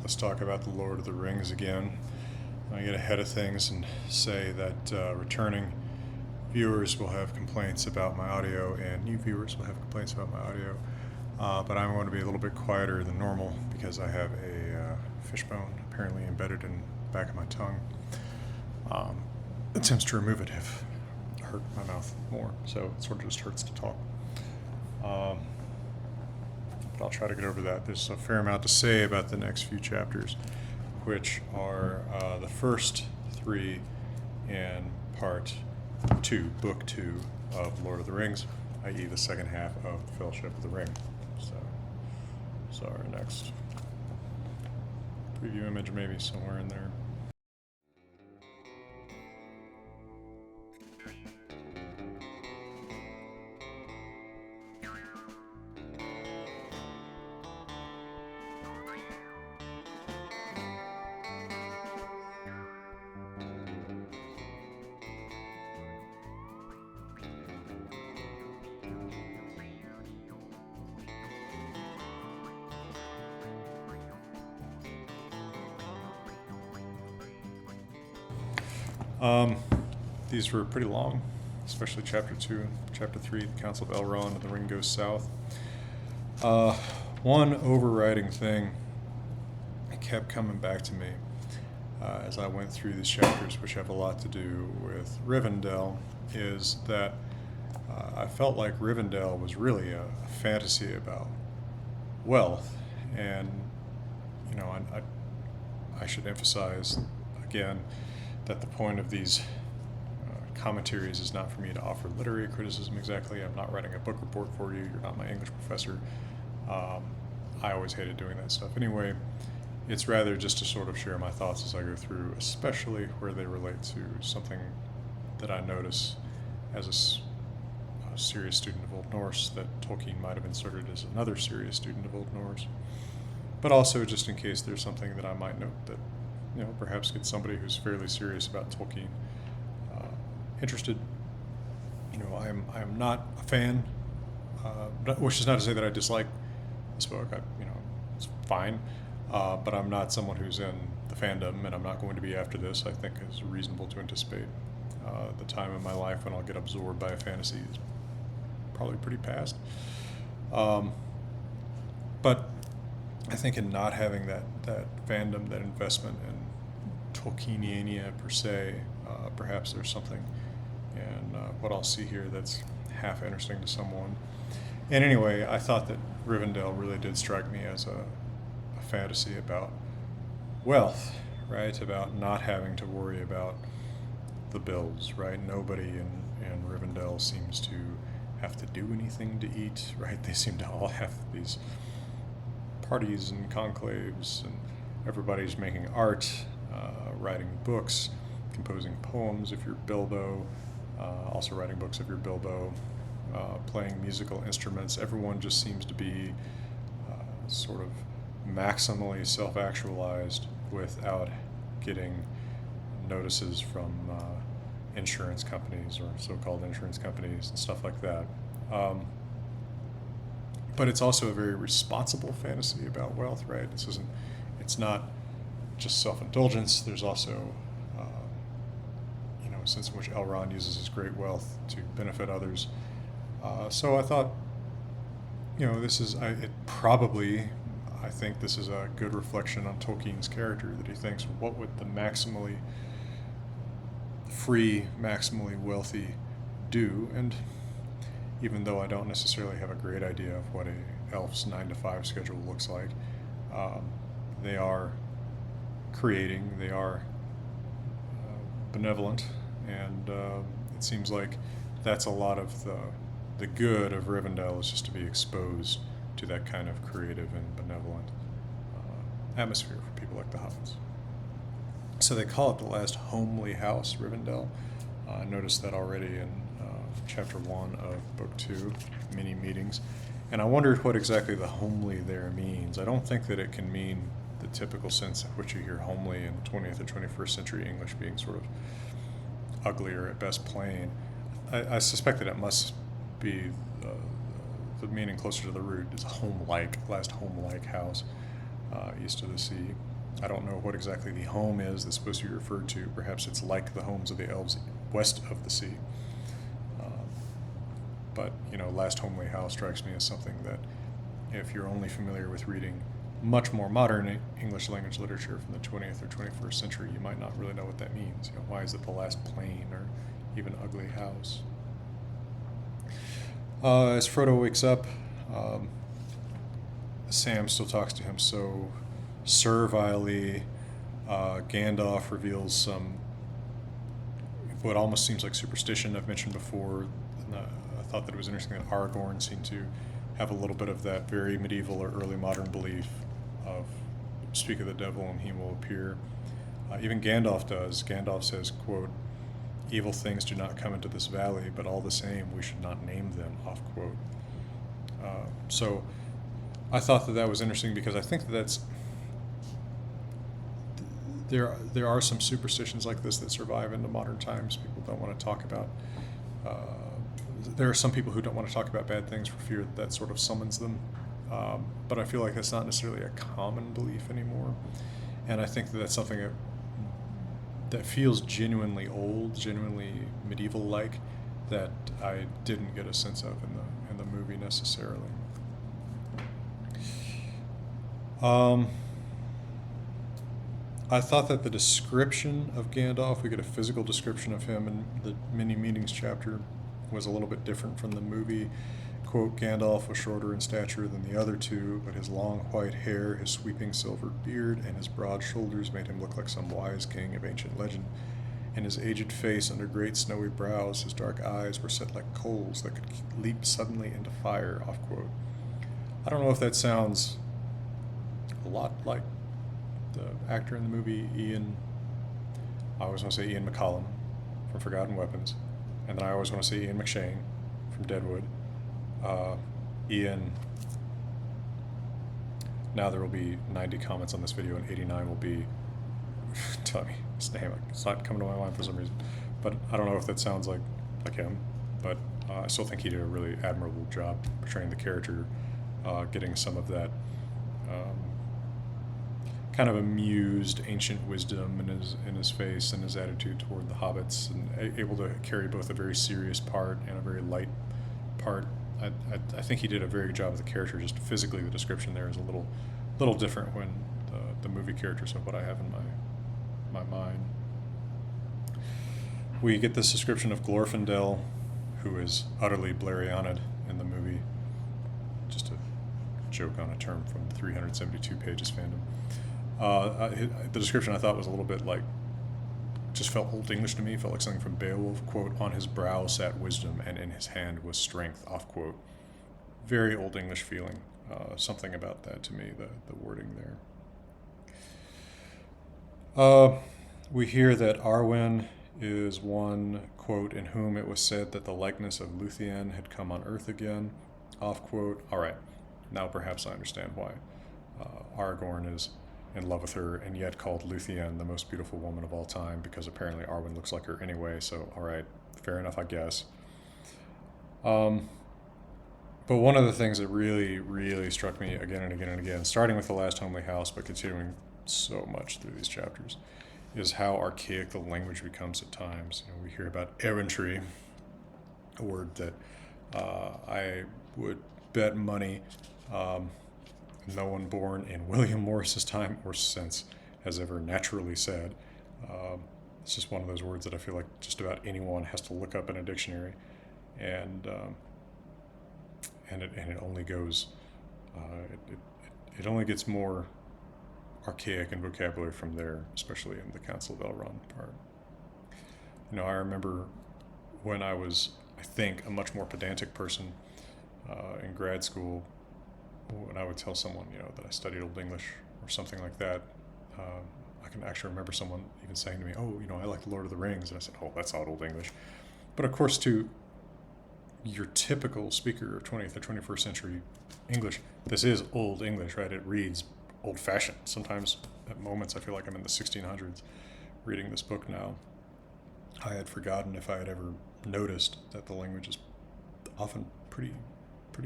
let's talk about the Lord of the Rings again. I get ahead of things and say that returning viewers will have complaints about my audio and new viewers will have complaints about my audio. But I'm going to be a little bit quieter than normal because I have a fishbone apparently embedded in the back of my tongue. Attempts to remove it have hurt my mouth more, so it sort of just hurts to talk. But I'll try to get over that. There's a fair amount to say about the next few chapters, which are the first three in part 2, book 2 of Lord of the Rings, i.e. the second half of the Fellowship of the Ring. So our next preview image maybe somewhere in there. These were pretty long, especially Chapter 2 and Chapter 3, the Council of Elrond and the Ring Goes South. One overriding thing that kept coming back to me as I went through these chapters, which have a lot to do with Rivendell, is that I felt like Rivendell was really a fantasy about wealth. And, you know, I should emphasize again that the point of these commentaries is not for me to offer literary criticism exactly. I'm not writing a book report for you. You're not my English professor. I always hated doing that stuff anyway. It's rather just to sort of share my thoughts as I go through, especially where they relate to something that I notice as a serious student of Old Norse that Tolkien might have inserted as another serious student of Old Norse. But also just in case there's something that I might note that, you know, perhaps get somebody who's fairly serious about Tolkien interested. You know, I am not a fan, which is not to say that I dislike this book. It's fine, but I'm not someone who's in the fandom, and I'm not going to be after this. I think it's reasonable to anticipate the time in my life when I'll get absorbed by a fantasy is probably pretty past. But I think in not having that fandom, that investment in Tolkieniania per se, perhaps there's something in what I'll see here that's half interesting to someone. And anyway, I thought that Rivendell really did strike me as a fantasy about wealth, right? About not having to worry about the bills, right? Nobody in Rivendell seems to have to do anything to eat, right? They seem to all have these parties and conclaves, and everybody's making art, writing books, composing poems if you're Bilbo, also writing books if you're Bilbo, playing musical instruments. Everyone just seems to be sort of maximally self-actualized without getting notices from insurance companies or so-called insurance companies and stuff like that. But it's also a very responsible fantasy about wealth, right? It's not just self-indulgence. There's also a sense in which Elrond uses his great wealth to benefit others. So I thought, I think this is a good reflection on Tolkien's character, that he thinks, what would the maximally free, maximally wealthy do? And even though I don't necessarily have a great idea of what a elf's 9-to-5 schedule looks like, they are creating, they are benevolent, and it seems like that's a lot of the good of Rivendell, is just to be exposed to that kind of creative and benevolent atmosphere for people like the hobbits. So they call it the last homely house, Rivendell. I noticed that already in Chapter 1 of Book 2, Mini Meetings. And I wondered what exactly the homely there means. I don't think that it can mean the typical sense in which you hear homely in 20th or 21st century English being sort of ugly or at best plain. I suspect that it must be the meaning closer to the root is home-like, last home-like house east of the sea. I don't know what exactly the home is that's supposed to be referred to. Perhaps it's like the homes of the elves west of the sea. But, Last Homely House strikes me as something that, if you're only familiar with reading much more modern English language literature from the 20th or 21st century, you might not really know what that means. Why is it the last plain or even ugly house? As Frodo wakes up, Sam still talks to him so servilely. Gandalf reveals some, what almost seems like superstition I've mentioned before. I thought that it was interesting that Aragorn seemed to have a little bit of that very medieval or early modern belief of speak of the devil and he will appear. Even Gandalf does. Gandalf says, quote, "Evil things do not come into this valley, but all the same we should not name them," off quote. So I thought that was interesting because I think that's there are some superstitions like this that survive into modern times. People don't want to talk about. There are some people who don't want to talk about bad things for fear that sort of summons them. But I feel like that's not necessarily a common belief anymore. And I think that that's something that feels genuinely old, genuinely medieval-like, that I didn't get a sense of in the movie necessarily. I thought that the description of Gandalf, we get a physical description of him in the Many Meanings chapter, was a little bit different from the movie. Quote, "Gandalf was shorter in stature than the other two, but his long white hair, his sweeping silver beard, and his broad shoulders made him look like some wise king of ancient legend. In his aged face, under great snowy brows, his dark eyes were set like coals that could leap suddenly into fire," off quote. I don't know if that sounds a lot like the actor in the movie, I always want to say Ian McCallum from Forgotten Weapons, and then I always want to say Ian McShane from Deadwood. Ian, now there will be 90 comments on this video and 89 will be telling me his name. It's not coming to my mind for some reason, but I don't know if that sounds like him, but I still think he did a really admirable job portraying the character, getting some of that kind of amused ancient wisdom in his face and his attitude toward the hobbits, and able to carry both a very serious part and a very light part. I think he did a very good job of the character. Just physically, the description there is a little different when the movie characters of what I have in my mind. We get this description of Glorfindel, who is utterly Blarianid in the movie. Just a joke on a term from 372 pages fandom. The description I thought was a little bit like, just felt Old English to me, felt like something from Beowulf. Quote, "On his brow sat wisdom, and in his hand was strength," off quote. Very Old English feeling. Something about that to me, the wording there. We hear that Arwen is one, quote, "in whom it was said that the likeness of Luthien had come on earth again," off quote. All right, now perhaps I understand why Aragorn is in love with her, and yet called Luthien the most beautiful woman of all time, because apparently Arwen looks like her anyway, so alright, fair enough, I guess. But one of the things that really, really struck me again and again and again, starting with The Last Homely House, but continuing so much through these chapters, is how archaic the language becomes at times. We hear about errantry, a word that I would bet money no one born in William Morris's time or since has ever naturally said. It's just one of those words that I feel like just about anyone has to look up in a dictionary, and it only goes, it only gets more archaic in vocabulary from there, especially in the Council of Elrond part. I remember when I was, I think, a much more pedantic person in grad school, when I would tell someone, that I studied Old English or something like that, I can actually remember someone even saying to me, "Oh, I like The Lord of the Rings," and I said, "Oh, that's not Old English." But of course, to your typical speaker of 20th or 21st century English, this is Old English, right? It reads old-fashioned. Sometimes, at moments, I feel like I'm in the 1600s reading this book now. I had forgotten if I had ever noticed that the language is often pretty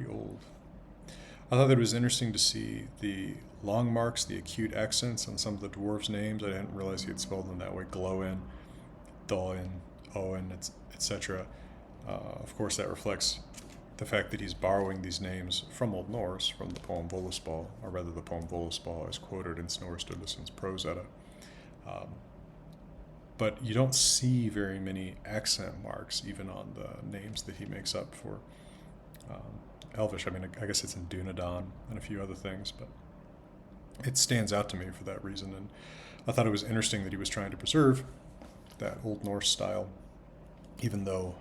old. I thought that it was interesting to see the long marks, the acute accents on some of the dwarves' names. I didn't realize he had spelled them that way. Glowin, Doin, Owen, etc. Of course, that reflects the fact that he's borrowing these names from Old Norse, from the poem Völuspá, or rather the poem Völuspá is quoted in Snorri Sturluson's Prose Edda. But you don't see very many accent marks even on the names that he makes up for Elvish. I mean, I guess it's in Dunedain and a few other things, but it stands out to me for that reason. And I thought it was interesting that he was trying to preserve that Old Norse style, even though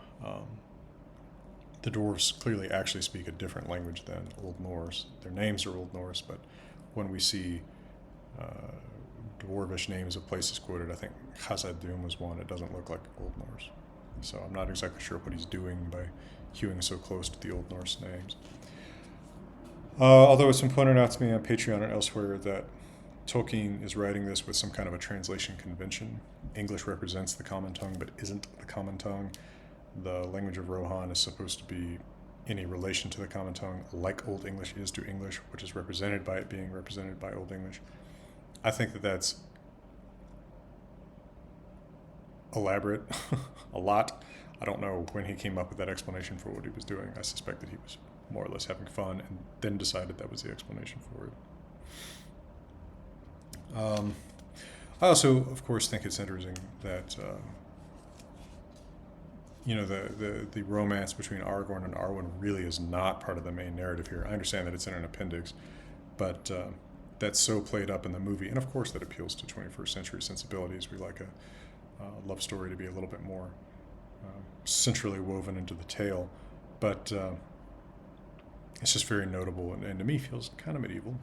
the dwarves clearly actually speak a different language than Old Norse. Their names are Old Norse, but when we see dwarvish names of places quoted, I think Khazad-dûm was one. It doesn't look like Old Norse. So I'm not exactly sure what he's doing by hewing so close to the Old Norse names. Although it's been pointed out to me on Patreon and elsewhere that Tolkien is writing this with some kind of a translation convention. English represents the common tongue, but isn't the common tongue. The language of Rohan is supposed to be in a relation to the common tongue, like Old English is to English, which is represented by it being represented by Old English. I think that that's elaborate, a lot. I don't know when he came up with that explanation for what he was doing. I suspect that he was more or less having fun and then decided that was the explanation for it. I also, of course, think it's interesting that the romance between Aragorn and Arwen really is not part of the main narrative here. I understand that it's in an appendix, but that's so played up in the movie, and of course that appeals to 21st century sensibilities. We like a love story to be a little bit more centrally woven into the tale, but it's just very notable and to me feels kind of medieval.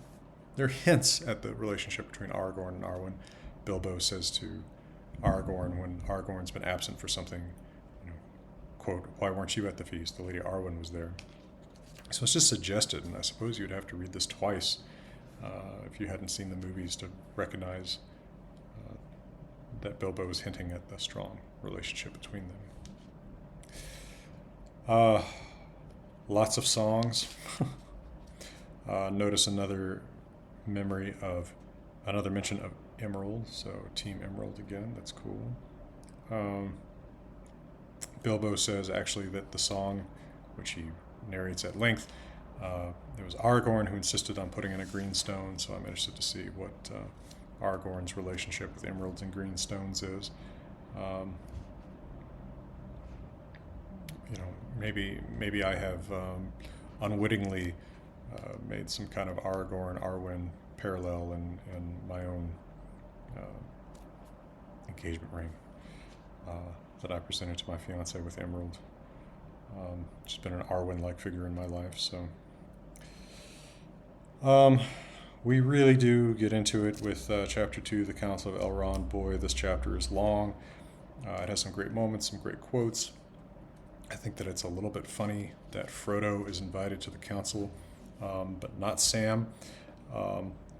There are hints at the relationship between Aragorn and Arwen. Bilbo says to Aragorn when Aragorn's been absent for something, quote, "Why weren't you at the feast? The Lady Arwen was there." So it's just suggested, and I suppose you'd have to read this twice if you hadn't seen the movies to recognize that Bilbo is hinting at the strong relationship between them. Lots of songs. Notice another mention of Emerald, so Team Emerald again, that's cool. Bilbo says actually that the song, which he narrates at length, it was Aragorn who insisted on putting in a green stone, so I'm interested to see what Aragorn's relationship with emeralds and green stones is. Maybe I have unwittingly made some kind of Aragorn-Arwen parallel in my own engagement ring that I presented to my fiance with emerald. She's been an Arwen-like figure in my life, so we really do get into it with Chapter 2, the Council of Elrond. Boy, this chapter is long. It has some great moments, some great quotes. I think that it's a little bit funny that Frodo is invited to the council, but not Sam.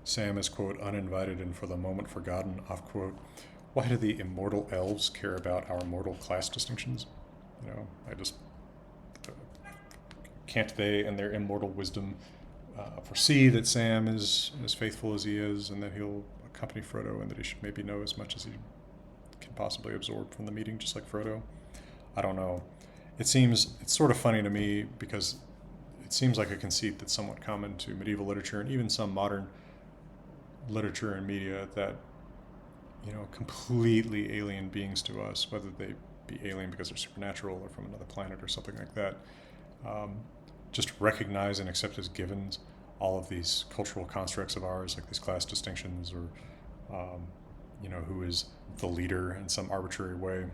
Sam is, quote, uninvited and for the moment forgotten, off quote. Why do the immortal elves care about our mortal class distinctions? Can't they, in their immortal wisdom, foresee that Sam is as faithful as he is and that he'll accompany Frodo and that he should maybe know as much as he can possibly absorb from the meeting, just like Frodo? I don't know. It's sort of funny to me because it seems like a conceit that's somewhat common to medieval literature and even some modern literature and media that, completely alien beings to us, whether they be alien because they're supernatural or from another planet or something like that, just recognize and accept as givens all of these cultural constructs of ours, like these class distinctions or, who is the leader in some arbitrary way.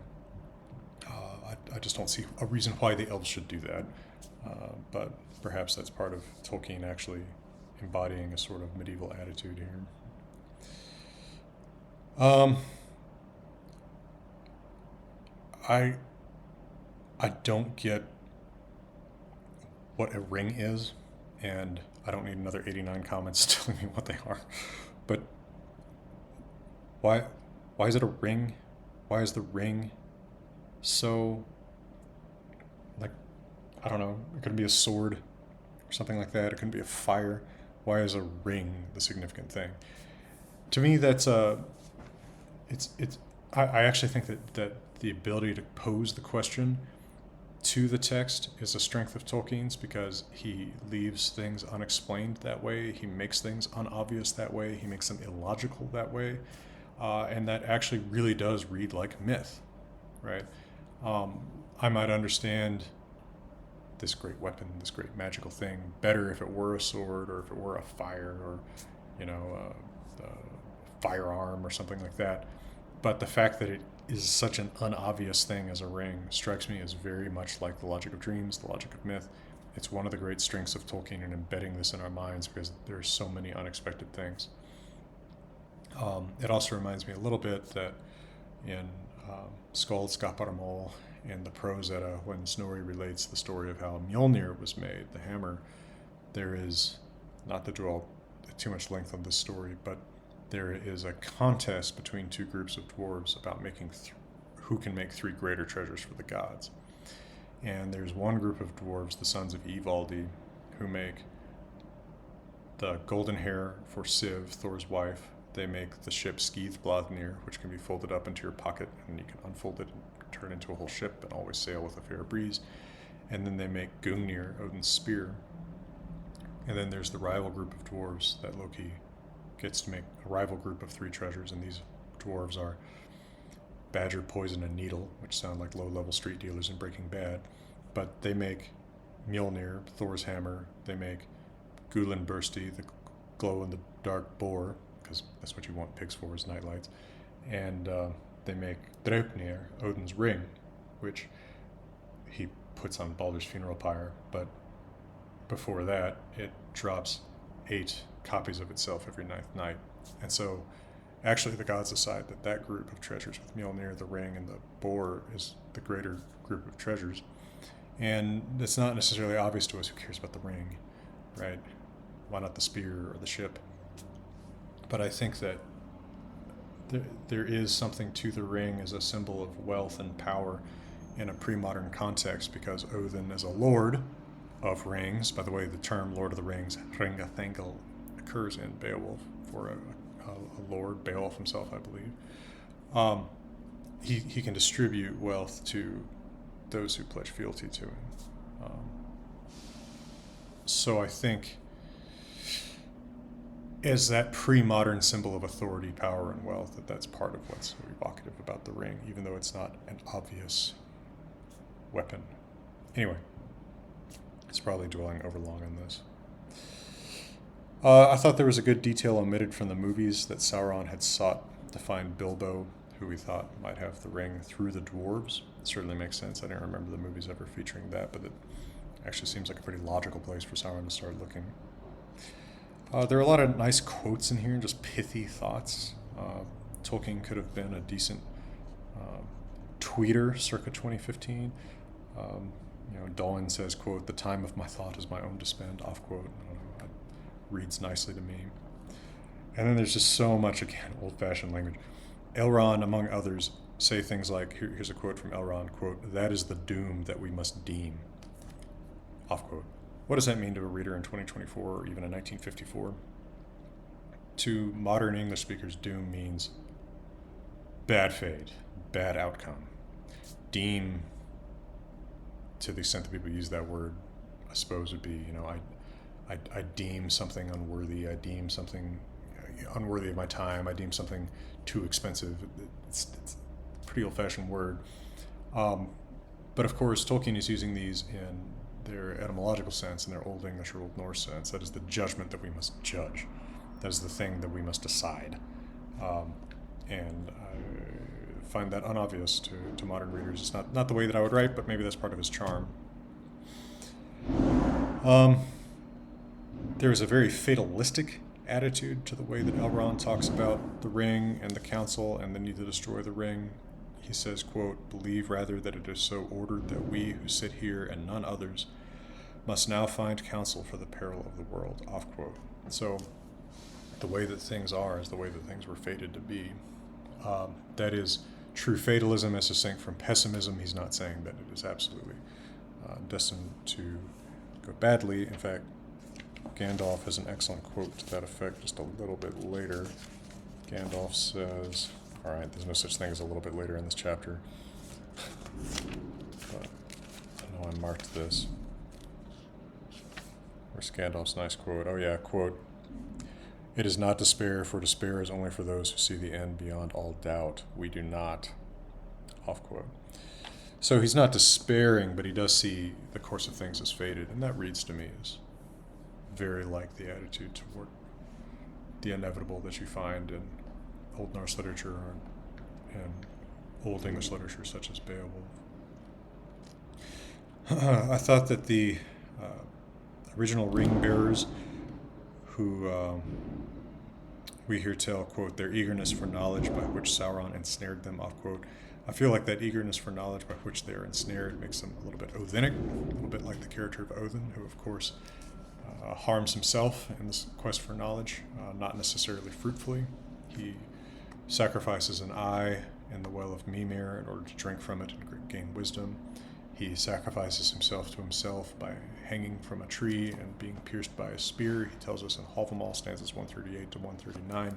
I just don't see a reason why the elves should do that, but perhaps that's part of Tolkien actually embodying a sort of medieval attitude here. I don't get what a ring is, and I don't need another 89 comments telling me what they are. But why is it a ring? Why is the ring so, I don't know, it could be a sword or something like that. It couldn't be a fire. Why is a ring the significant thing? To me, that's I actually think that the ability to pose the question to the text is a strength of Tolkien's, because he leaves things unexplained that way. He makes things unobvious that way. He makes them illogical that way. And that actually really does read like myth, right? I might understand this great weapon, this great magical thing, better if it were a sword, or if it were a fire, or, a firearm or something like that. But the fact that it is such an unobvious thing as a ring strikes me as very much like the logic of dreams, the logic of myth. It's one of the great strengths of Tolkien in embedding this in our minds, because there are so many unexpected things. It also reminds me a little bit that in Skald Skaparmol, in the Prose Edda, when Snorri relates the story of how Mjolnir was made, the hammer, there is, not to draw too much length on this story, but there is a contest between two groups of dwarves about making who can make 3 greater treasures for the gods. And there's one group of dwarves, the sons of Ivaldi, who make the golden hair for Siv, Thor's wife. They make the ship Skithbladnir, which can be folded up into your pocket, and you can unfold it and turn it into a whole ship and always sail with a fair breeze. And then they make Gungnir, Odin's spear. And then there's the rival group of dwarves that Loki gets to make, a rival group of 3 treasures, and these dwarves are Badger, Poison, and Needle, which sound like low-level street dealers in Breaking Bad. But they make Mjolnir, Thor's hammer. They make Gulenbursti, the glow-in-the-dark boar, because that's what you want pigs for, is nightlights. And they make Draupnir, Odin's ring, which he puts on Baldur's funeral pyre, but before that, it drops 8 copies of itself every 9th night. And so actually the gods decide that that group of treasures with Mjolnir, the ring, and the boar is the greater group of treasures. And it's not necessarily obvious to us who cares about the ring, right? Why not the spear or the ship? But I think that there is something to the ring as a symbol of wealth and power in a pre-modern context, because Odin is a lord of rings. By the way, the term Lord of the Rings, Hringathangel, occurs in Beowulf for a lord, Beowulf himself, I believe. He can distribute wealth to those who pledge fealty to him. So I think, as that pre-modern symbol of authority, power, and wealth, that's part of what's so evocative about the ring, even though it's not an obvious weapon. Anyway, it's probably dwelling over long on this. I thought there was a good detail omitted from the movies that Sauron had sought to find Bilbo, who we thought might have the ring, through the dwarves. It certainly makes sense. I didn't remember the movies ever featuring that, but it actually seems like a pretty logical place for Sauron to start looking. There are a lot of nice quotes in here, just pithy thoughts. Tolkien could have been a decent tweeter circa 2015. Dolan says, quote, "The time of my thought is my own to spend," off quote. I don't know, it reads nicely to me. And then there's just so much, again, old-fashioned language. Elrond, among others, say things like, here's a quote from Elrond, quote, "That is the doom that we must deem," off quote. What does that mean to a reader in 2024 or even in 1954? To modern English speakers, doom means bad fate, bad outcome. Deem, to the extent that people use that word, I suppose would be, I deem something unworthy. I deem something unworthy of my time. I deem something too expensive. It's a pretty old-fashioned word. But of course, Tolkien is using these in their etymological sense, in their Old English or Old Norse sense. That is the judgment that we must judge. That is the thing that we must decide. And I find that unobvious to modern readers. It's not the way that I would write, but maybe that's part of his charm. There is a very fatalistic attitude to the way that Elrond talks about the ring and the council and the need to destroy the ring. He says, quote, "Believe rather that it is so ordered that we who sit here and none others must now find counsel for the peril of the world," off quote. So the way that things are is the way that things were fated to be. That is true fatalism as distinct from pessimism. He's not saying that it is absolutely destined to go badly. In fact, Gandalf has an excellent quote to that effect just a little bit later. Gandalf says, alright, there's no such thing as a little bit later in this chapter. But I know I marked this. Where's Gandalf's nice quote? Oh yeah, quote, "It is not despair, for despair is only for those who see the end beyond all doubt. We do not." Off quote. So he's not despairing, but he does see the course of things as fated, and that reads to me as very like the attitude toward the inevitable that you find in Old Norse literature and Old English literature such as Beowulf. I thought that the original ring bearers who we hear tell, quote, "their eagerness for knowledge by which Sauron ensnared them," off quote. I feel like that eagerness for knowledge by which they are ensnared makes them a little bit Odinic, a little bit like the character of Odin, who of course harms himself in this quest for knowledge, not necessarily fruitfully. He sacrifices an eye in the well of Mimir in order to drink from it and gain wisdom. He sacrifices himself to himself by hanging from a tree and being pierced by a spear. He tells us in Hávamál, stanzas 138 to 139.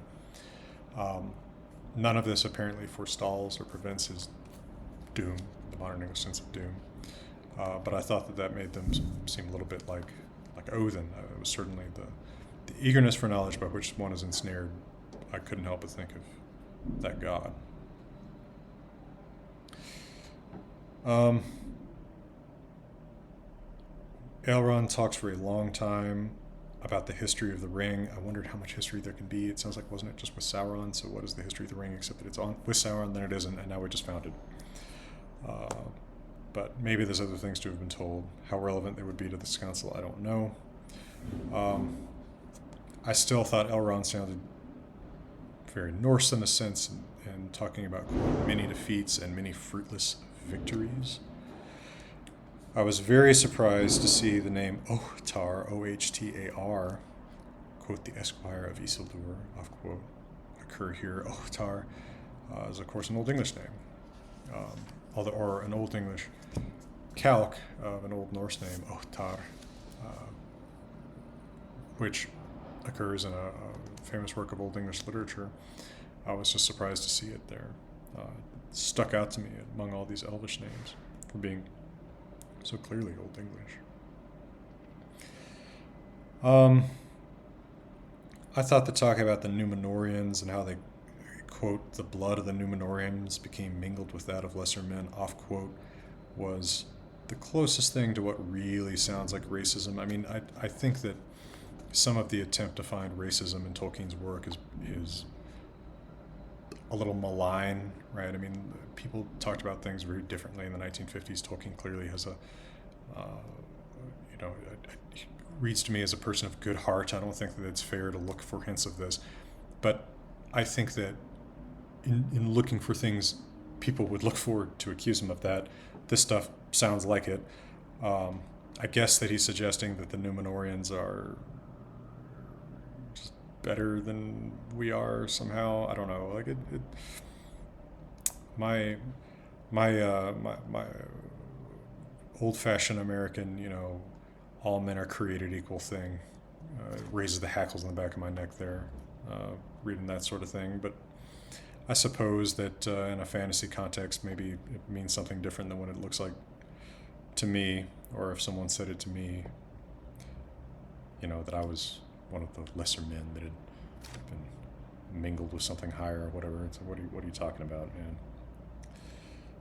None of this apparently forestalls or prevents his doom, the modern English sense of doom. But I thought that made them seem a little bit like Odin. It was certainly the eagerness for knowledge by which one is ensnared. I couldn't help but think of that god. Elrond talks for a long time about the history of the ring. I wondered how much history there can be. It sounds like, wasn't it just with Sauron? So what is the history of the ring except that it's on with Sauron, then it isn't, and now we just found it. But maybe there's other things to have been told. How relevant they would be to this council, I don't know. I still thought Elrond sounded very Norse in a sense, and talking about, quote, many defeats and many fruitless victories. I was very surprised to see the name LoTR, O-H-T-A-R, quote, "the Esquire of Isildur," off quote, occur here. LoTR is, of course, an Old English name, or an Old English calque of an Old Norse name, LoTR, which occurs in a famous work of Old English literature. I was just surprised to see it there. It stuck out to me among all these Elvish names for being so clearly Old English. I thought the talk about the Númenóreans and how they, quote, "the blood of the Númenóreans became mingled with that of lesser men," off quote, was the closest thing to what really sounds like racism. I mean, I think that some of the attempt to find racism in Tolkien's work is a little malign, right? I mean, people talked about things very differently in the 1950s. Tolkien clearly has he reads to me as a person of good heart. I don't think that it's fair to look for hints of this. But I think that in looking for things people would look for to accuse him of that, this stuff sounds like it. I guess that he's suggesting that the Númenóreans are just better than we are somehow. I don't know. Like my old-fashioned American, all men are created equal thing raises the hackles on the back of my neck there, reading that sort of thing. But I suppose that in a fantasy context, maybe it means something different than what it looks like to me, or if someone said it to me, that I was one of the lesser men that had been mingled with something higher or whatever. It's like, what are you talking about, man?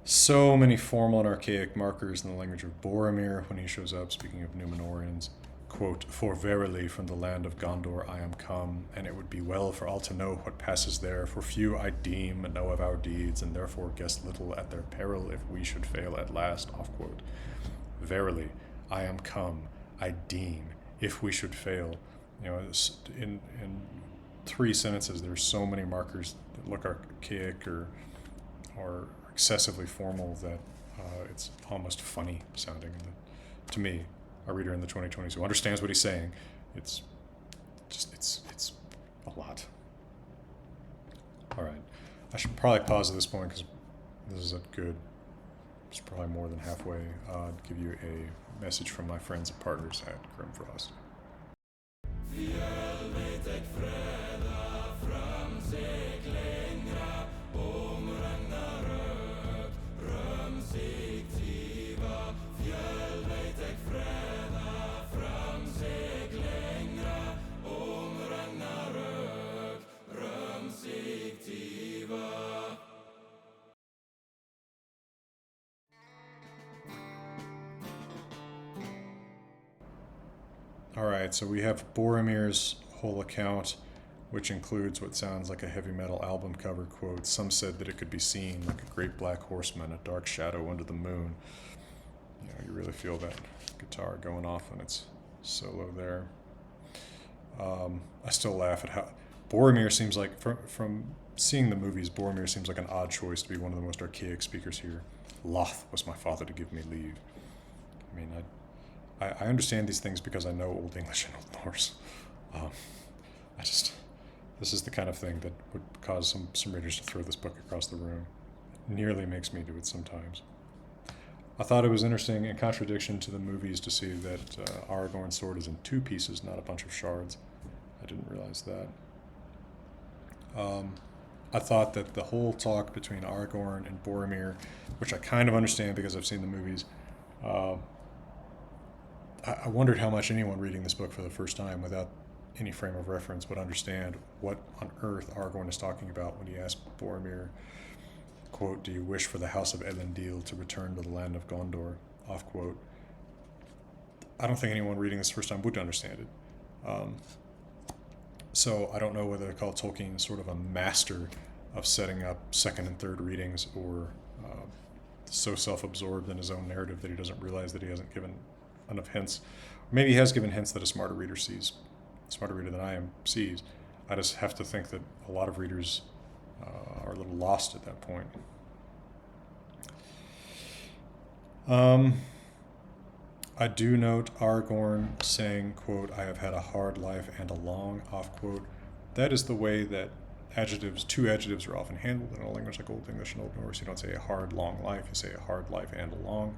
So many formal and archaic markers in the language of Boromir when he shows up, speaking of Númenóreans. Quote, "For verily from the land of Gondor I am come, and it would be well for all to know what passes there, for few I deem know of our deeds, and therefore guess little at their peril if we should fail at last," off quote. Verily, I am come, I deem, if we should fail. In 3 sentences, there's so many markers that look archaic or excessively formal that it's almost funny sounding. To me, a reader in the 2020s who understands what he's saying, it's a lot. All right, I should probably pause at this point because this is it's probably more than halfway. Give you a message from my friends and partners at Grimfrost. Alright, so we have Boromir's whole account, which includes what sounds like a heavy metal album cover quote. Some said that it could be seen like a great black horseman, a dark shadow under the moon. You know, you really feel that guitar going off when it's solo there. I still laugh at how Boromir seems like, from seeing the movies, Boromir seems like an odd choice to be one of the most archaic speakers here. Loth was my father to give me leave. I mean, I understand these things because I know Old English and Old Norse. This is the kind of thing that would cause some readers to throw this book across the room. It nearly makes me do it sometimes. I thought it was interesting, in contradiction to the movies, to see that Aragorn's sword is in two pieces, not a bunch of shards. I didn't realize that. I thought that the whole talk between Aragorn and Boromir, which I kind of understand because I've seen the movies, I wondered how much anyone reading this book for the first time without any frame of reference would understand what on earth Aragorn is talking about when he asks Boromir, quote, "Do you wish for the house of Elendil to return to the land of Gondor?" Off quote. I don't think anyone reading this first time would understand it. So I don't know whether to call Tolkien sort of a master of setting up second and third readings, or so self-absorbed in his own narrative that he doesn't realize that he hasn't given enough hints. Or maybe he has given hints that a smarter reader than I am sees. I just have to think that a lot of readers are a little lost at that point. I do note Aragorn saying, quote, "I have had a hard life and a long," off quote. That is the way that two adjectives are often handled in a language like Old English and Old Norse. You don't say a hard, long life, you say a hard life and a long.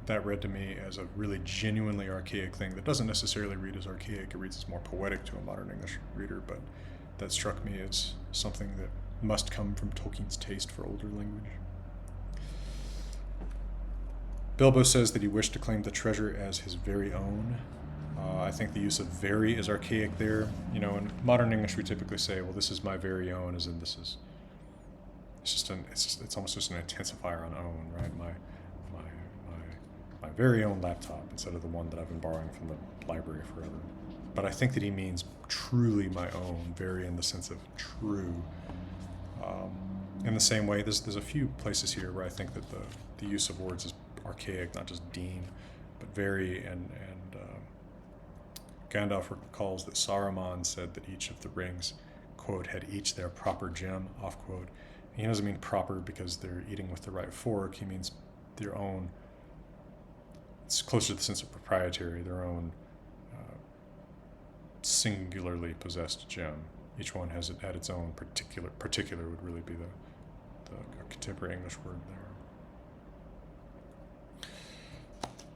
That read to me as a really genuinely archaic thing that doesn't necessarily read as archaic. It reads as more poetic to a modern English reader, but that struck me as something that must come from Tolkien's taste for older language. Bilbo says that he wished to claim the treasure as his very own. I think the use of "very" is archaic there. You know, in modern English we typically say, well, this is my very own, as in this is, it's almost just an intensifier on own, right? My very own laptop, instead of the one that I've been borrowing from the library forever. But I think that he means truly my own, very in the sense of true. In the same way, there's a few places here where I think that the use of words is archaic, not just deem, but very, and Gandalf recalls that Saruman said that each of the rings, quote, had each their proper gem, off quote. And he doesn't mean proper because they're eating with the right fork. He means their own. It's closer to the sense of proprietary, their own singularly possessed gem. Each one has it at its own particular would really be the contemporary English word there.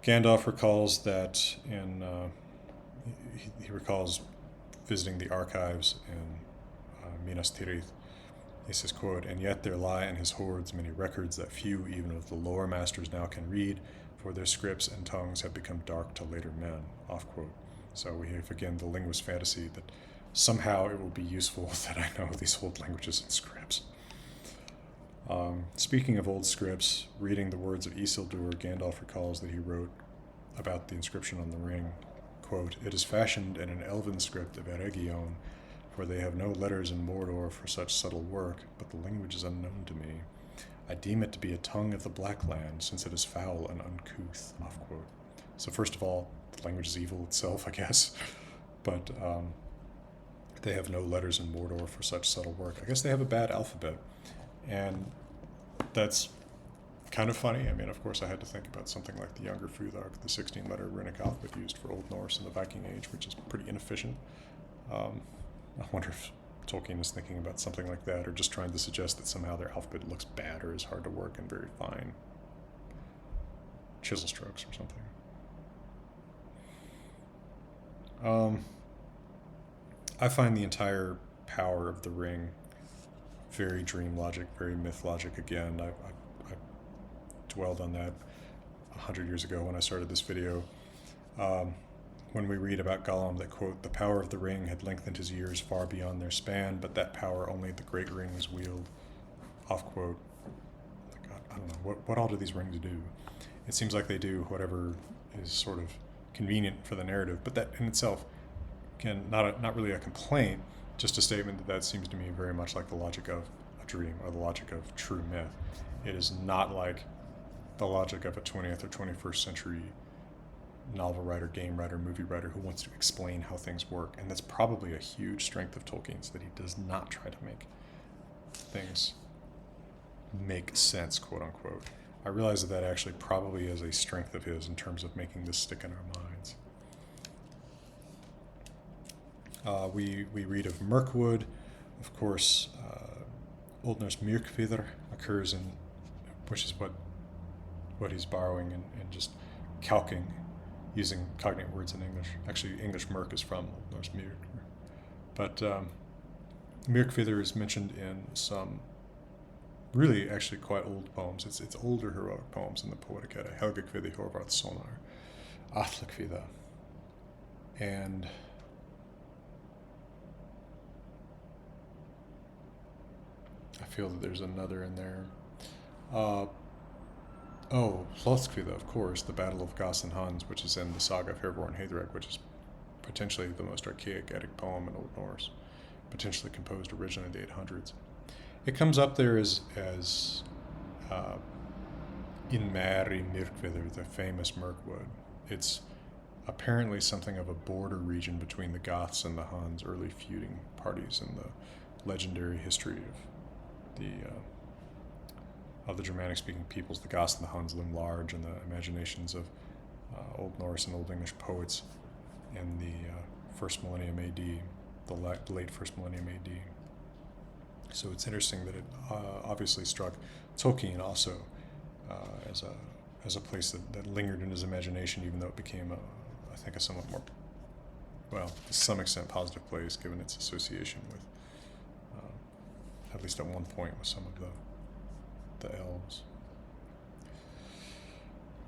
Gandalf recalls that he recalls visiting the archives in Minas Tirith. He says, quote, "And yet there lie in his hoards many records that few, even of the lower masters, now can read, for their scripts and tongues have become dark to later men," off quote. So we have, again, the linguist fantasy that somehow it will be useful that I know these old languages and scripts. Speaking of old scripts, reading the words of Isildur, Gandalf recalls that he wrote about the inscription on the ring, quote, "It is fashioned in an elven script of Eregion, for they have no letters in Mordor for such subtle work, but the language is unknown to me. I deem it to be a tongue of the Black Land, since it is foul and uncouth," off quote. So first of all, the language is evil itself, I guess, but they have no letters in Mordor for such subtle work. I guess they have a bad alphabet, and that's kind of funny. I mean, of course, I had to think about something like the Younger Futhark, the 16-letter runic alphabet used for Old Norse in the Viking Age, which is pretty inefficient. I wonder if Tolkien is thinking about something like that, or just trying to suggest that somehow their alphabet looks bad or is hard to work and very fine chisel strokes or something. I find the entire power of the ring very dream logic, very myth logic. Again, I dwelled on that 100 years ago when I started this video. When we read about Gollum that, quote, the power of the ring had lengthened his years far beyond their span, but that power only the great rings wield, off quote. I don't know, what all do these rings do? It seems like they do whatever is sort of convenient for the narrative, but that in itself, again, not really a complaint, just a statement that seems to me very much like the logic of a dream or the logic of true myth. It is not like the logic of a 20th or 21st century novel writer, game writer, movie writer who wants to explain how things work. And that's probably a huge strength of Tolkien's, that he does not try to make things make sense, quote unquote. I realize that actually probably is a strength of his in terms of making this stick in our minds. We read of Mirkwood. Of course, Old Norse Myrkvidr occurs in, which is what he's borrowing and just calquing using cognate words in English. Actually, English Myrk is from Old Norse Myrk. But Myrkvidr is mentioned in some really actually quite old poems. It's older heroic poems in the Poetic Edda. Helgakvidr Horvath Sonar, Atlakvidr. And I feel that there's another in there. Hlothkvidr, of course, the Battle of Goss and Huns, which is in the Saga of Hervor and Haedrek, which is potentially the most archaic Eddic poem in Old Norse, potentially composed originally in the 800s. It comes up there as in Mari Myrkvidr, the famous Mirkwood. It's apparently something of a border region between the Goths and the Huns, early feuding parties in the legendary history of the Germanic-speaking peoples. The Goths and the Huns loom large in the imaginations of Old Norse and Old English poets in the first millennium AD, the late first millennium AD. So it's interesting that it obviously struck Tolkien also as a place that lingered in his imagination, even though it became, I think, a somewhat more, well, to some extent, positive place, given its association with, at least at one point, with some of the elves.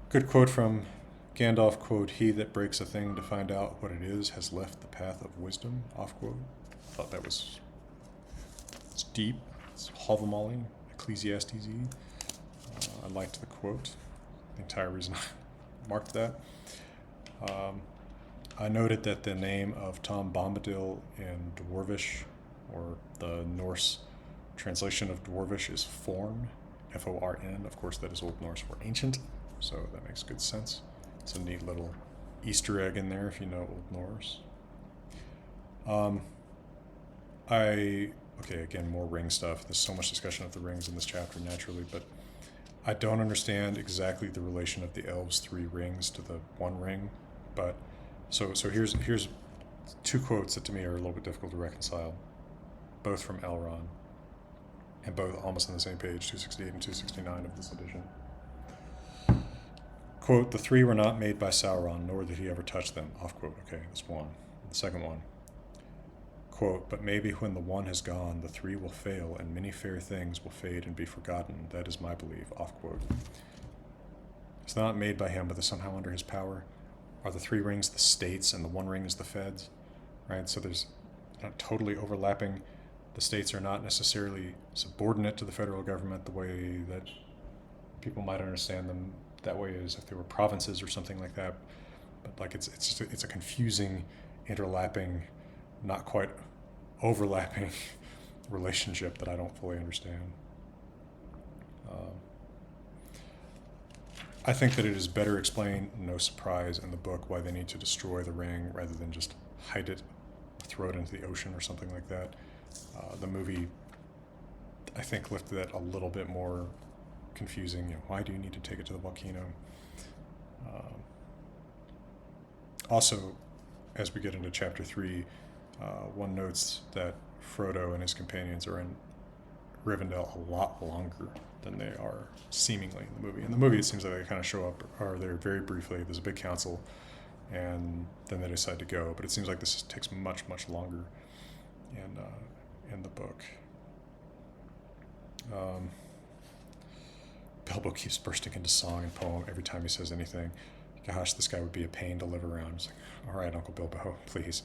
Good quote from Gandalf, quote, he that breaks a thing to find out what it is has left the path of wisdom, off quote. I thought that was, it's deep, it's Hovamali, Ecclesiastes-y. I liked the quote, the entire reason I marked that. I noted that the name of Tom Bombadil in Dwarvish, or the Norse translation of Dwarvish, is Forn, F-O-R-N. Of course, that is Old Norse for ancient, so that makes good sense. It's a neat little Easter egg in there if you know Old Norse. Okay, again, more ring stuff. There's so much discussion of the rings in this chapter naturally, but I don't understand exactly the relation of the elves' 3 rings to the 1 ring. But so here's 2 quotes that to me are a little bit difficult to reconcile, both from Elrond, and both almost on the same page, 268 and 269 of this edition. Quote, the 3 were not made by Sauron, nor did he ever touch them, off quote. Okay, that's one. The second one, quote, but maybe when the 1 has gone, the 3 will fail, and many fair things will fade and be forgotten. That is my belief, off quote. It's not made by him, but they're somehow under his power. Are the 3 rings the states and the 1 ring is the feds? Right, so there's not totally overlapping. The states are not necessarily subordinate to the federal government the way that people might understand them that way, as if they were provinces or something like that. But like it's a confusing, interlapping, not quite overlapping relationship that I don't fully understand. I think that it is better explained, no surprise, in the book why they need to destroy the ring rather than just hide it, throw it into the ocean or something like that. The movie, I think, lifted that a little bit more confusing. You know, why do you need to take it to the volcano? Also, as we get into chapter 3, one notes that Frodo and his companions are in Rivendell a lot longer than they are seemingly in the movie. In the movie, it seems like they kind of show up, or they're very briefly, there's a big council, and then they decide to go. But it seems like this takes much, much longer. in the book. Bilbo keeps bursting into song and poem every time he says anything. Gosh, this guy would be a pain to live around. It's like, all right, Uncle Bilbo, please.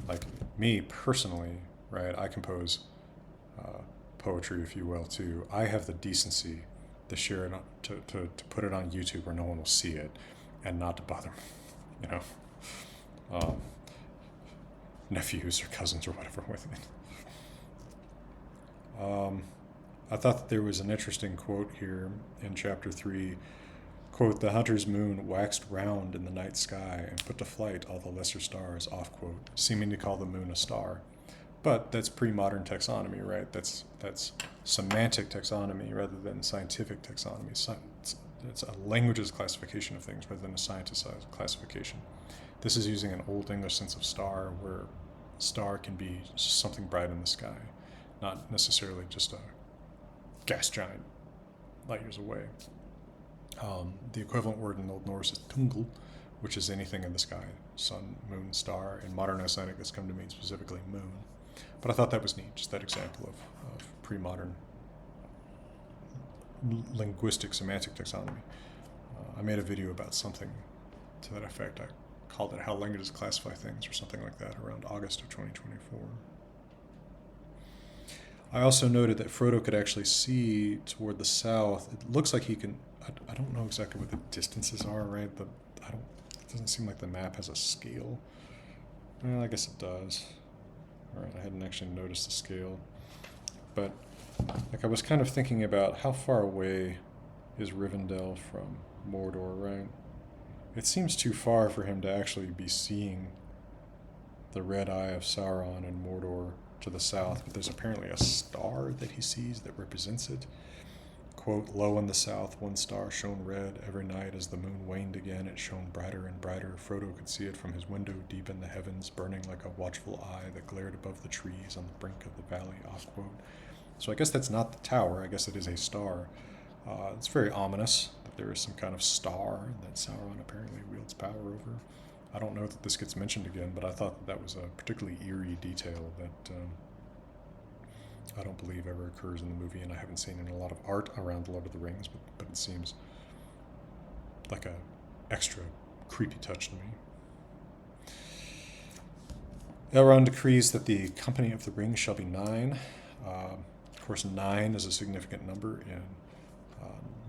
Like me personally, right? I compose poetry, if you will, too. I have the decency to share it, to put it on YouTube where no one will see it, and not to bother, you know, nephews or cousins or whatever with it. I thought that there was an interesting quote here in chapter 3. Quote, the hunter's moon waxed round in the night sky and put to flight all the lesser stars, off quote, seeming to call the moon a star. But that's pre-modern taxonomy, right? That's semantic taxonomy rather than scientific taxonomy. It's a language's classification of things rather than a scientist's classification. This is using an Old English sense of star, where star can be something bright in the sky, not necessarily just a gas giant light years away. The equivalent word in Old Norse is tungl, which is anything in the sky, sun, moon, star. In modern Icelandic, it's come to mean specifically moon. But I thought that was neat, just that example of pre-modern linguistic semantic taxonomy. I made a video about something to that effect. I called it How Languages Classify Things or something like that around August of 2024. I also noted that Frodo could actually see toward the south. It looks like he can, I don't know exactly what the distances are, right? It doesn't seem like the map has a scale. Well, I guess it does. All right, I hadn't actually noticed the scale. But like I was kind of thinking about how far away is Rivendell from Mordor, right? It seems too far for him to actually be seeing the red eye of Sauron and Mordor to the south, but there's apparently a star that he sees that represents it. Quote, low in the south, one star shone red. Every night as the moon waned again, it shone brighter and brighter. Frodo could see it from his window deep in the heavens, burning like a watchful eye that glared above the trees on the brink of the valley, off quote. So I guess that's not the tower. I guess it is a star. It's very ominous that there is some kind of star that Sauron apparently wields power over. I don't know that this gets mentioned again, but I thought that was a particularly eerie detail that I don't believe ever occurs in the movie, and I haven't seen in a lot of art around The Lord of the Rings, but it seems like a extra creepy touch to me. Elrond decrees that the company of the ring shall be 9. Of course, 9 is a significant number in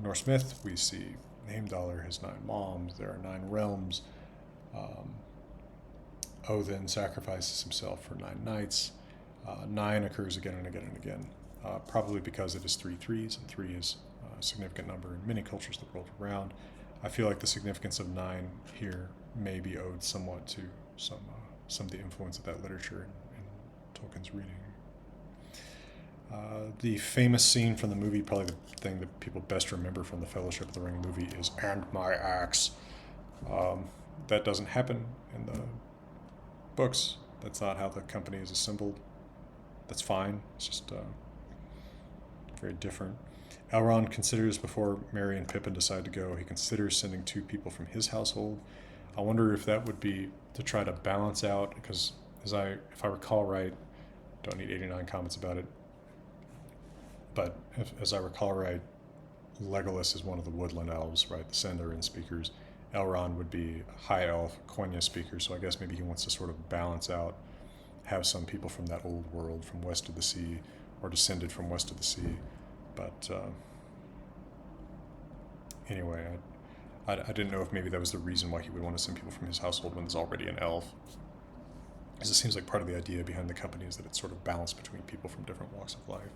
Norse myth. We see Heimdallr has 9 moms. There are 9 realms. Odin sacrifices himself for 9 nights. 9 occurs again and again and again, probably because it is 3 threes, and 3 is a significant number in many cultures the world around. I feel like the significance of 9 here may be owed somewhat to some of the influence of that literature in Tolkien's reading. The famous scene from the movie, probably the thing that people best remember from the Fellowship of the Ring movie, is "And my axe." That doesn't happen in the books. That's not how the company is assembled. That's fine. It's just very different. Elrond considers, before Merry and Pippin decide to go, he considers sending 2 people from his household. I wonder if that would be to try to balance out, because if I recall right, don't need 89 comments about it, but as I recall right, Legolas is one of the woodland elves, right, the Sindarin speakers. Elrond would be high elf, Quenya speaker, so I guess maybe he wants to sort of balance out, have some people from that old world, from west of the sea, or descended from west of the sea. But anyway, I didn't know if maybe that was the reason why he would want to send people from his household when there's already an elf. Because it seems like part of the idea behind the company is that it's sort of balanced between people from different walks of life.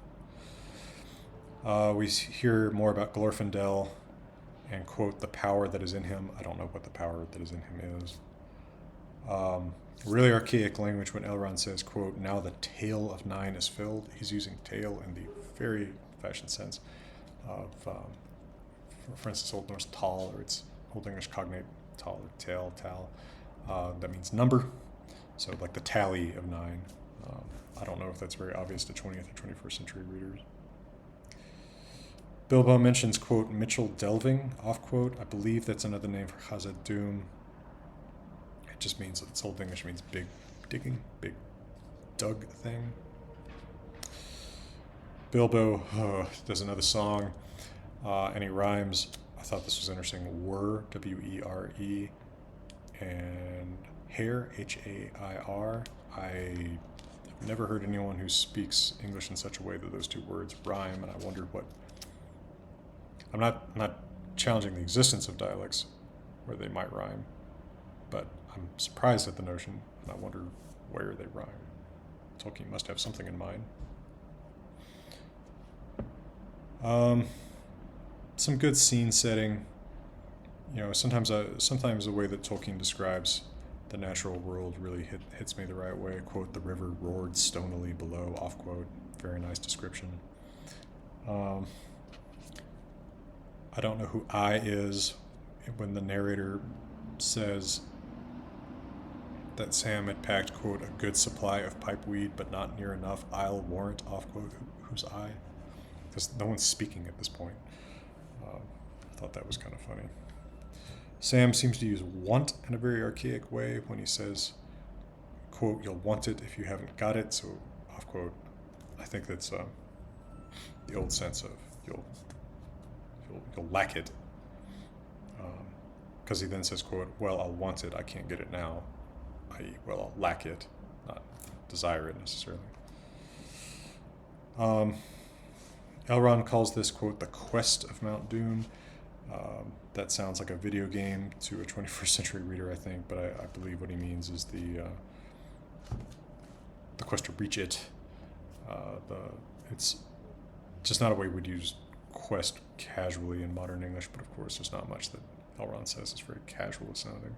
We hear more about Glorfindel and, quote, the power that is in him. I don't know what the power that is in him is. Really archaic language when Elrond says, quote, now the tale of 9 is filled. He's using tale in the very old-fashioned sense of, for instance, Old Norse tal, or its Old English cognate tal, or tale, tal. That means number. So like the tally of 9. I don't know if that's very obvious to 20th or 21st century readers. Bilbo mentions, quote, Mitchell delving, off quote. I believe that's another name for Khazad-dûm. It just means, it's Old English means big digging, big dug thing. Bilbo does another song, and he rhymes. I thought this was interesting. Were, W-E-R-E, and hair, H-A-I-R. I've never heard anyone who speaks English in such a way that those two words rhyme, and I wondered what... I'm not challenging the existence of dialects where they might rhyme, but I'm surprised at the notion, and I wonder where they rhyme. Tolkien must have something in mind. Some good scene setting. You know, sometimes the way that Tolkien describes the natural world really hits me the right way. Quote, "The river roared stonily below," off quote. Very nice description. I don't know who I is when the narrator says that Sam had packed, quote, "a good supply of pipeweed, but not near enough, I'll warrant," off quote. Who's I? Because no one's speaking at this point. I thought that was kind of funny. Sam seems to use want in a very archaic way when he says, quote, "You'll want it if you haven't got it," so, off quote. I think that's the old sense of you'll lack it. Because he then says, quote, "Well, I'll want it, I can't get it now," i.e., well, I'll lack it, not desire it necessarily. Elrond calls this, quote, "the quest of Mount Doom." That sounds like a video game to a 21st century reader, I think, but I believe what he means is the quest to reach it. It's just not a way we'd use quest casually in modern English, but of course there's not much that Elrond says is very casual sounding.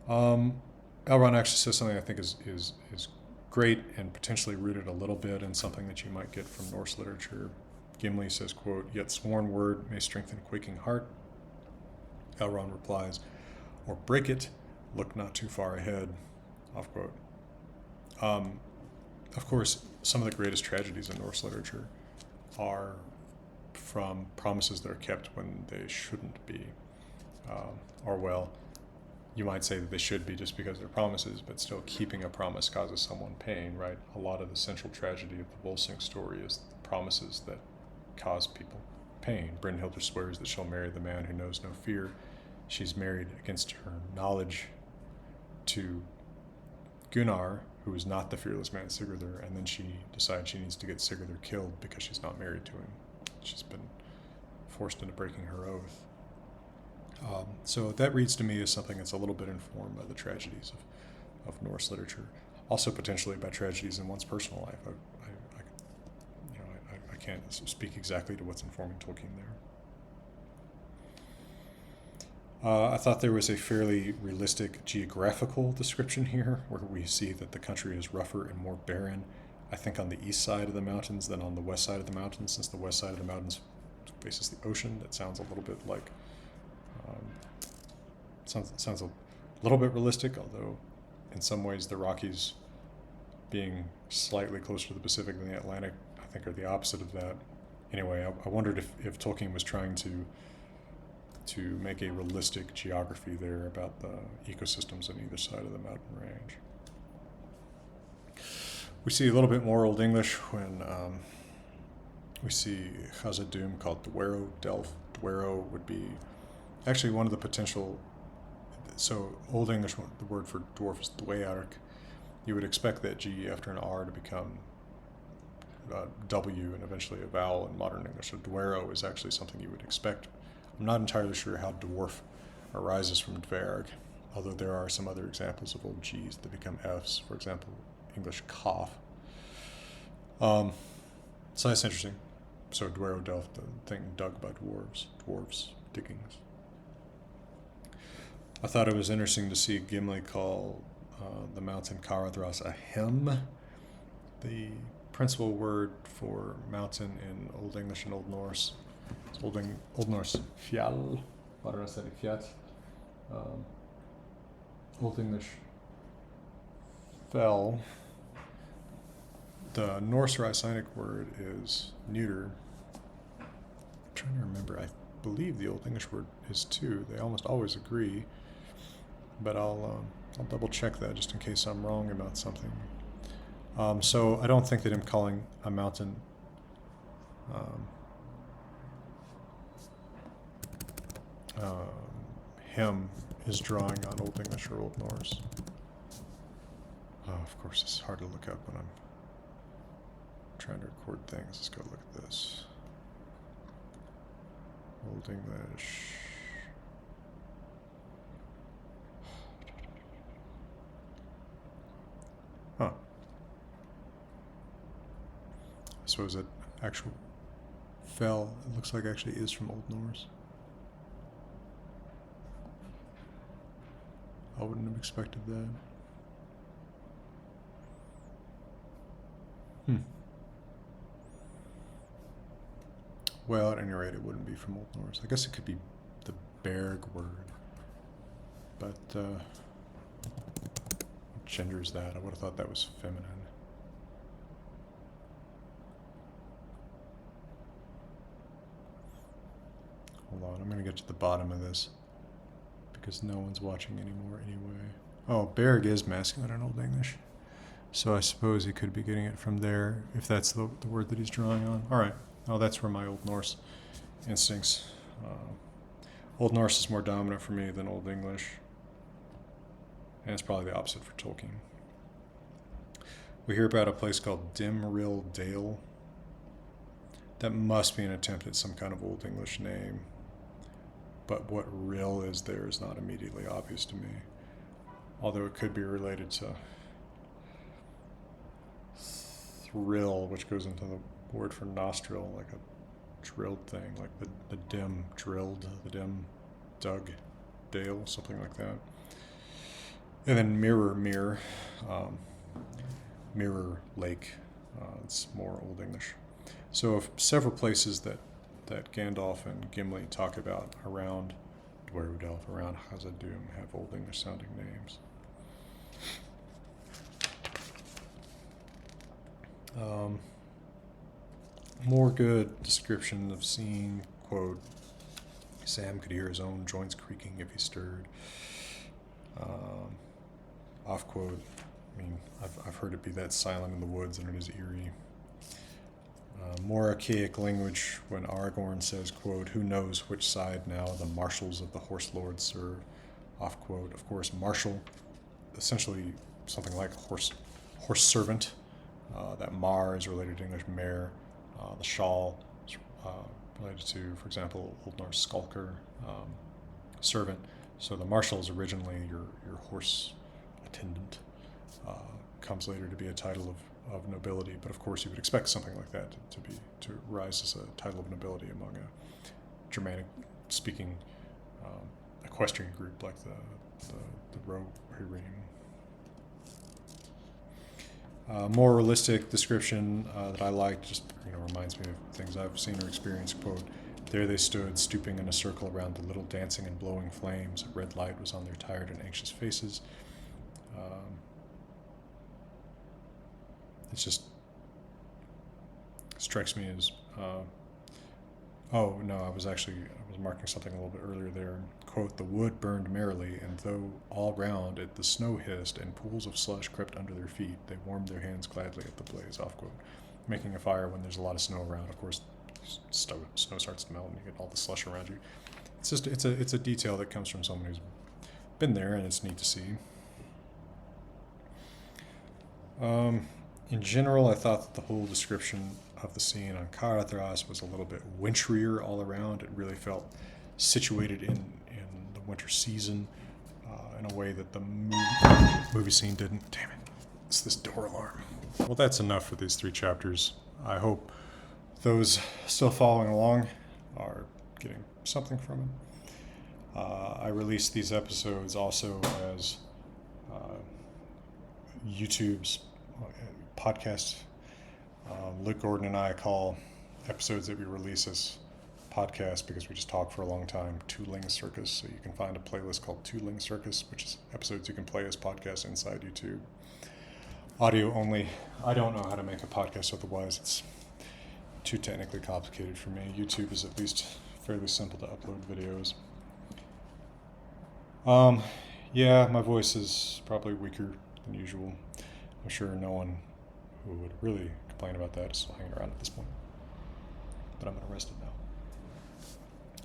Elrond actually says something I think is great and potentially rooted a little bit in something that you might get from Norse literature. Gimli says, quote, "Yet sworn word may strengthen quaking heart." Elrond replies, "Or break it, look not too far ahead," off quote. Of course, some of the greatest tragedies in Norse literature are from promises that are kept when they shouldn't be. Or, well, you might say that they should be just because they're promises, but still keeping a promise causes someone pain, right? A lot of the central tragedy of the Volsung story is the promises that cause people pain. Brynhildr swears that she'll marry the man who knows no fear. She's married against her knowledge to Gunnar, who is not the fearless man Sigurdur, and then she decides she needs to get Sigurdur killed because she's not married to him. She's been forced into breaking her oath. So that reads to me as something that's a little bit informed by the tragedies of Norse literature. Also potentially by tragedies in one's personal life. I can't speak exactly to what's informing Tolkien there. I thought there was a fairly realistic geographical description here, where we see that the country is rougher and more barren, I think on the east side of the mountains than on the west side of the mountains, since the west side of the mountains faces the ocean. That sounds a little bit like... sounds a little bit realistic, although in some ways the Rockies being slightly closer to the Pacific than the Atlantic, I think, are the opposite of that. Anyway, I wondered if Tolkien was trying to make a realistic geography there about the ecosystems on either side of the mountain range. We see a little bit more Old English when we see Khazad-dûm called Dwero, Delph. Dwero would be actually one of the potential... So Old English, the word for dwarf is dwearc. You would expect that G after an R to become W and eventually a vowel in modern English. So Dwero is actually something you would expect. I'm not entirely sure how dwarf arises from dverg, although there are some other examples of old G's that become F's. For example, English cough. So that's interesting. So Dwero, Delph, the thing dug by dwarves, diggings. I thought it was interesting to see Gimli call the mountain Caradhras a hem. The principal word for mountain in Old English and Old Norse is Old Norse fjall, fjall. Old English fell. The Norse or Icenic word is neuter. I'm trying to remember. I believe the Old English word is too. They almost always agree, but I'll double check that just in case I'm wrong about something. So I don't think that him calling a mountain um, him is drawing on Old English or Old Norse. Oh, of course, it's hard to look up when I'm trying to record things. Let's go look at this. Old English. Huh. So is it actual fell? It looks like actually is from Old Norse. I wouldn't have expected that. Well, at any rate, it wouldn't be from Old Norse. I guess it could be the Berg word. But, what gender is that? I would have thought that was feminine. Hold on, I'm going to get to the bottom of this. Because no one's watching anymore anyway. Oh, Berg is masculine in Old English. So I suppose he could be getting it from there, if that's the word that he's drawing on. All right. Oh, that's where my Old Norse instincts. Old Norse is more dominant for me than Old English. And it's probably the opposite for Tolkien. We hear about a place called Dimrill Dale. That must be an attempt at some kind of Old English name. But what rill is there is not immediately obvious to me. Although it could be related to thrill, which goes into the word for nostril, like a drilled thing, like the dim drilled, the dim dug dale, something like that. And then mirror lake. It's more Old English. So several places that Gandalf and Gimli talk about around Dwarrowdelf, around Khazad-dûm, have Old English sounding names. More good description of scene, quote, Sam could hear his own joints creaking if he stirred. Off quote, I mean, I've heard it be that silent in the woods and it is eerie. More archaic language when Aragorn says, quote, who knows which side now the marshals of the horse lords serve, off quote. Of course, marshal, essentially something like horse servant. That mar is related to English mare. The shawl is related to, for example, Old Norse skulker, servant. So the marshal is originally your horse attendant. Comes later to be a title of nobility, but of course you would expect something like that to rise as a title of nobility among a Germanic-speaking equestrian group like the Rohirrim. More realistic description that I like, just reminds me of things I've seen or experienced. Quote: "There they stood, stooping in a circle around the little dancing and blowing flames. A red light was on their tired and anxious faces." It just strikes me as. Oh no, I was marking something a little bit earlier there. Quote: "The wood burned merrily, and though all round it the snow hissed, and pools of slush crept under their feet, they warmed their hands gladly at the blaze." Off quote. Making a fire when there's a lot of snow around, of course, snow starts to melt, and you get all the slush around you. It's just it's a detail that comes from someone who's been there, and it's neat to see. In general, I thought that the whole description of the scene on Caradhras was a little bit wintrier all around. It really felt situated in the winter season in a way that the movie scene didn't. Damn it. It's this door alarm. Well, that's enough for these 3 chapters. I hope those still following along are getting something from it. I released these episodes also as YouTube's podcast. Luke Gordon and I call episodes that we release as podcasts because we just talk for a long time, Tooling Circus. So you can find a playlist called Tooling Circus, which is episodes you can play as podcasts inside YouTube. Audio only. I don't know how to make a podcast otherwise. It's too technically complicated for me. YouTube is at least fairly simple to upload videos. Yeah, my voice is probably weaker than usual. I'm sure no one who would really complain about that is still hanging around at this point. But I'm going to rest it now.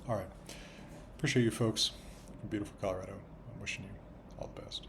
All right. Appreciate you folks from beautiful Colorado. I'm wishing you all the best.